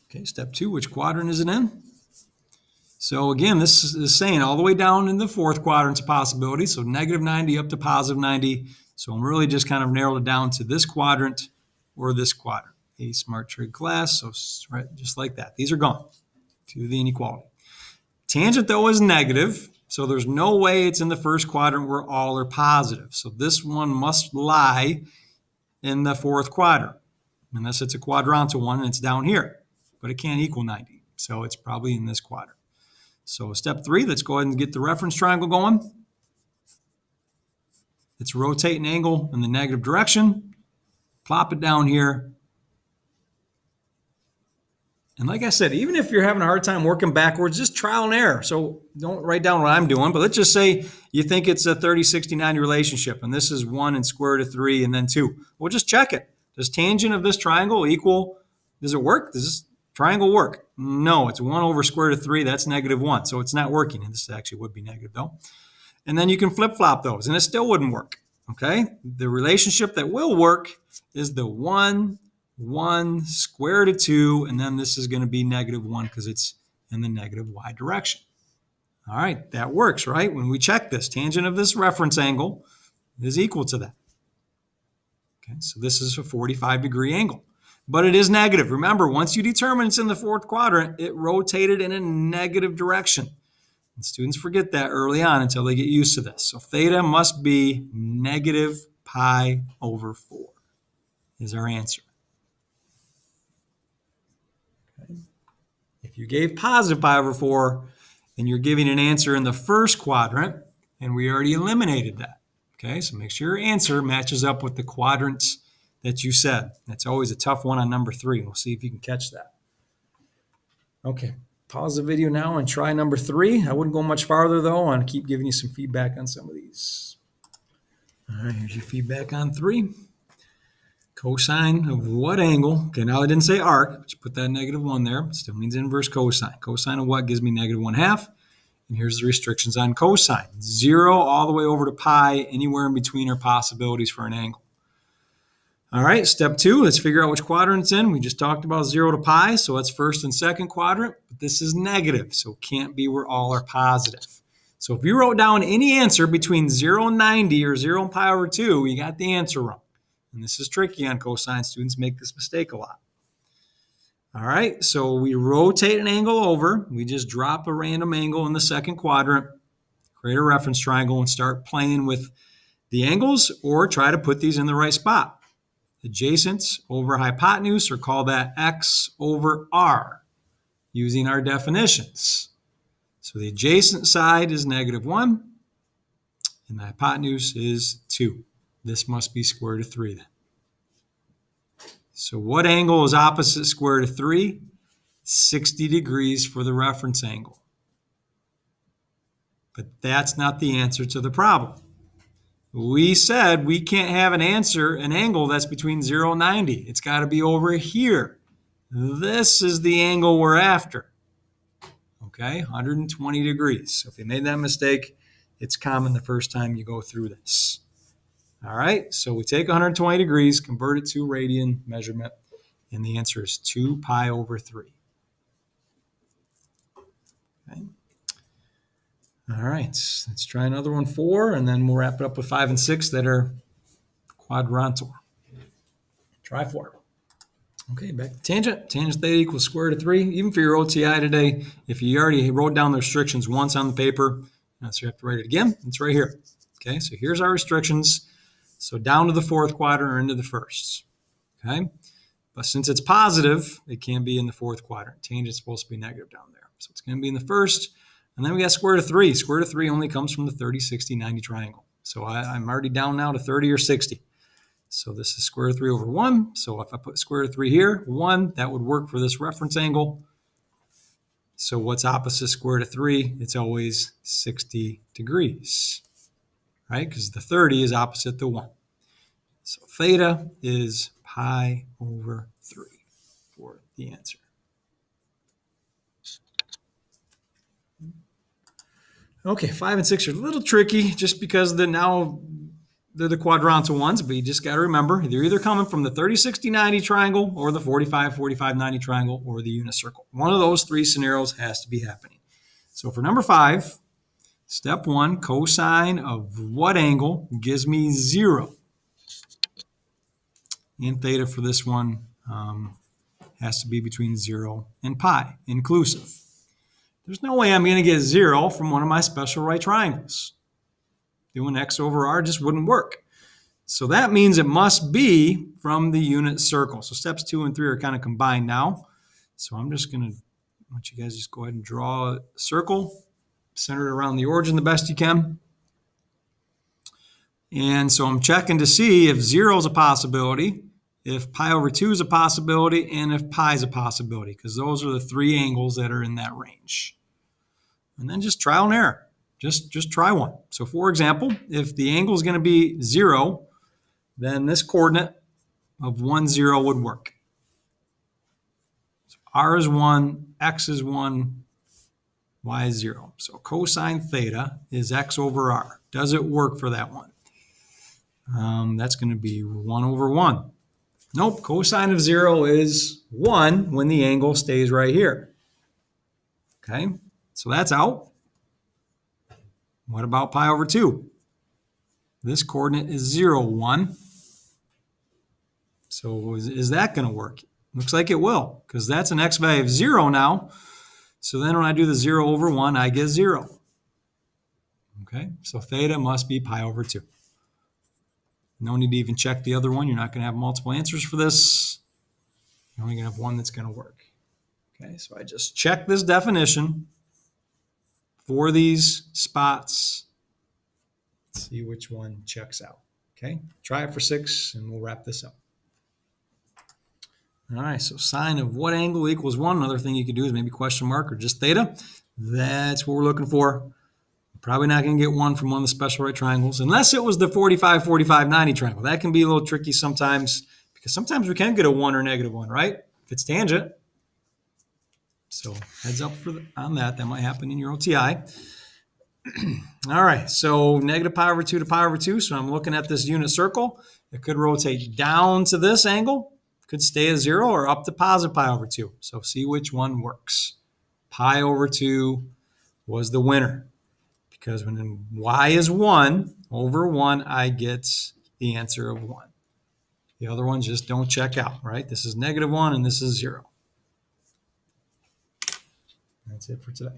Okay, step 2, which quadrant is it in? So again, this is saying all the way down in the fourth quadrant's a possibility, so negative 90 up to positive 90. So I'm really just kind of narrowed it down to this quadrant or this quadrant. A smart trig class, so right, just like that. These are gone to the inequality. Tangent, though, is negative, so there's no way it's in the first quadrant where all are positive. So this one must lie in the fourth quadrant, unless it's a quadrantal one and it's down here. But it can't equal 90, so it's probably in this quadrant. So step 3, let's go ahead and get the reference triangle going. Let's rotate an angle in the negative direction, plop it down here. And like I said, even if you're having a hard time working backwards, just trial and error. So don't write down what I'm doing, but let's just say you think it's a 30, 60, 90 relationship, and this is 1 and square root of 3 and then 2. We'll just check it. Does tangent of this triangle equal, does it work? Does this triangle work? No, it's 1 over square root of 3. That's negative 1, so it's not working. And this actually would be negative, though. And then you can flip-flop those, and it still wouldn't work, okay? The relationship that will work is the 1 square root of 2, and then this is going to be negative 1 because it's in the negative y direction. All right, that works, right? When we check this, tangent of this reference angle is equal to that. Okay, so this is a 45-degree angle, but it is negative. Remember, once you determine it's in the fourth quadrant, it rotated in a negative direction. And students forget that early on until they get used to this. So theta must be negative pi over 4 is our answer. If you gave positive pi over 4, then you're giving an answer in the first quadrant, and we already eliminated that. Okay, so make sure your answer matches up with the quadrants that you said. That's always a tough one on number 3. We'll see if you can catch that. Okay, pause the video now and try number 3. I wouldn't go much farther, though. I want to keep giving you some feedback on some of these. All right, here's your feedback on 3. Cosine of what angle? Okay, now I didn't say arc, but you put that negative 1 there. It still means inverse cosine. Cosine of what gives me negative 1/2? And here's the restrictions on cosine. 0 all the way over to pi. Anywhere in between are possibilities for an angle. All right, step 2, let's figure out which quadrant it's in. We just talked about 0 to pi, so that's first and second quadrant. But this is negative, so it can't be where all are positive. So if you wrote down any answer between 0 and 90 or 0 and pi over 2, you got the answer wrong. And this is tricky on cosine. Students make this mistake a lot. All right, so we rotate an angle over. We just drop a random angle in the second quadrant, create a reference triangle, and start playing with the angles, or try to put these in the right spot. Adjacents over hypotenuse, or call that x over r, using our definitions. So the adjacent side is negative 1, and the hypotenuse is 2. This must be square root of 3 then. So what angle is opposite square root of 3? 60 degrees for the reference angle. But that's not the answer to the problem. We said we can't have an angle that's between 0 and 90. It's got to be over here. This is the angle we're after. Okay, 120 degrees. So if you made that mistake, it's common the first time you go through this. All right, so we take 120 degrees, convert it to radian measurement, and the answer is 2 pi over 3. Okay. All right, let's try another one, 4, and then we'll wrap it up with 5 and 6 that are quadrantal. Try 4. Okay, back to tangent. Tangent theta equals square root of 3. Even for your OTI today, if you already wrote down the restrictions once on the paper, so you have to write it again, it's right here. Okay, so here's our restrictions. So down to the fourth quadrant or into the first. Okay, but since it's positive, it can be in the fourth quadrant. Tangent's supposed to be negative down there. So it's going to be in the first. And then we got square root of 3. Square root of 3 only comes from the 30, 60, 90 triangle. So I'm already down now to 30 or 60. So this is square root of 3 over 1. So if I put square root of 3 here, 1, that would work for this reference angle. So what's opposite square root of 3? It's always 60 degrees, right? Because the 30 is opposite the 1. So theta is pi over 3 for the answer. Okay, 5 and 6 are a little tricky just because now they're the quadrantal ones, but you just got to remember they're either coming from the 30, 60, 90 triangle or the 45, 45, 90 triangle or the unit circle. One of those three scenarios has to be happening. So for number 5, step 1, cosine of what angle gives me 0? And theta for this one has to be between 0 and pi, inclusive. There's no way I'm going to get 0 from one of my special right triangles. Doing x over r just wouldn't work. So that means it must be from the unit circle. So steps 2 and 3 are kind of combined now. So I'm just going to want you guys just go ahead and draw a circle, center it around the origin the best you can. And so I'm checking to see if 0 is a possibility, if pi over 2 is a possibility, and if pi is a possibility, because those are the 3 angles that are in that range. And then just trial and error. Just try one. So for example, if the angle is going to be 0, then this coordinate of 1, 0 would work. So r is 1, x is 1, y is 0. So cosine theta is x over r. Does it work for that one? That's going to be 1 over 1. Nope, cosine of 0 is 1 when the angle stays right here. Okay, so that's out. What about pi over 2? This coordinate is 0, 1. So is that going to work? Looks like it will, because that's an x value of 0 now. So then when I do the 0 over 1, I get 0. Okay, so theta must be pi over 2. No need to even check the other one. You're not going to have multiple answers for this. You're only going to have one that's going to work. Okay, so I just check this definition for these spots. See which one checks out. Okay, try it for 6 and we'll wrap this up. All right, so sine of what angle equals 1? Another thing you could do is maybe question mark or just theta. That's what we're looking for. Probably not going to get 1 from one of the special right triangles, unless it was the 45, 45, 90 triangle. That can be a little tricky sometimes, because sometimes we can get a 1 or negative 1, right? If it's tangent. So heads up on that. That might happen in your OTI. All right, so negative pi over 2 to pi over 2. So I'm looking at this unit circle. It could rotate down to this angle, could stay at 0, or up to positive pi over 2. So see which one works. Pi over 2 was the winner, because when y is 1 over 1, I get the answer of 1. The other ones just don't check out, right? This is negative 1 and this is 0. That's it for today.